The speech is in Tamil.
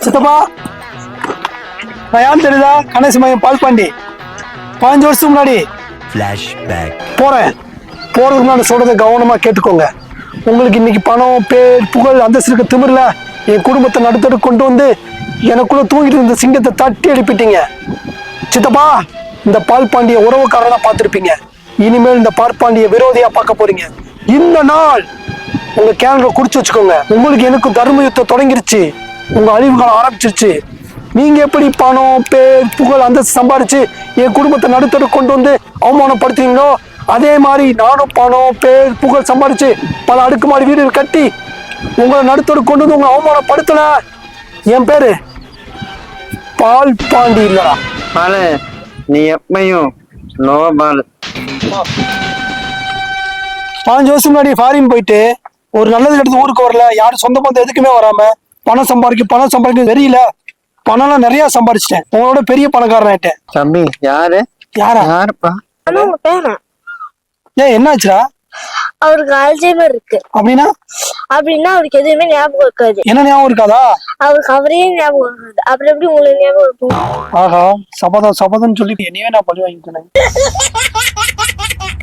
சித்தப்பா, நான் யாரும் தெரியுதா? கணேசமயம் பால்பாண்டி. 15 வருஷத்துக்கு முன்னாடி போறேன். போறதுக்கு முன்னாடி சொல்றதை கவனமா கேட்டுக்கோங்க. உங்களுக்கு இன்னைக்கு பணம், பேர், புகழ், அந்தஸ்து இருக்க திமிர்ல என் குடும்பத்தை நடுத்தோடு கொண்டு வந்து எனக்குள்ள தூங்கிட்டு இருந்த சிங்கத்தை தட்டி எழுப்பிட்டீங்க. சித்தப்பா, இந்த பால்பாண்டிய உறவுக்காரனா பார்த்திருப்பீங்க. இனிமேல் இந்த பால்பாண்டிய விரோதியா பார்க்க போறீங்க. இந்த நாள் உங்க கேலண்டரை குறிச்சு வச்சுக்கோங்க. உங்களுக்கு எனக்கு தர்ம யுத்தம் தொடங்கிருச்சு. உங்க அழிவு காலம் ஆரம்பிச்சிருச்சு. நீங்க எப்படி பணம், பேர், புகழ், அந்தஸ்து சம்பாரிச்சு என் குடும்பத்தை நடுத்தோடு கொண்டு வந்து அவமானப்படுத்துறீங்களோ, அதே மாதிரி நானும் பணம், பேர், புகழ் சம்பாரிச்சு பல அடுக்குமாடி வீடுகள் கட்டி உங்களை நடுத்தோடு கொண்டு வந்து உங்களை அவமானப்படுத்தல. என் பேரு பால்பாண்டி இல்லடா. பாலு, நீ எப்பயும் நோ பாலு. 15 வருஷம் முன்னாடி ஃபாரின் போயிட்டு ஒரு நல்லது எடுத்து ஊருக்கு வரல. யாரும் சொந்த பந்தம் எதுக்குமே வராம பணம் சம்பாதிக்க தெரியல. பணம்லாம் நிறைய சம்பாதிச்சிட்டேன். உங்களோட பெரிய பணக்காரன் ஆயிட்டேன். தம்பி யாரு? யாருப்பா? ஏன் என்னாச்சுடா? அவருக்கு அல்சைமர் இருக்கு. அப்படின்னா அவருக்கு எதுவுமே ஞாபகம் இருக்காது. என்ன ஞாபகம் இருக்காதா? அவருக்கு அவரையே ஞாபகம் இருக்காது. அப்புறம் எப்படி உங்களுக்கு ஞாபகம் இருக்கும்? ஆஹா, சபதம் சொல்லிட்டு என்னையே நான் பழி வாங்கிக்கிறேன்.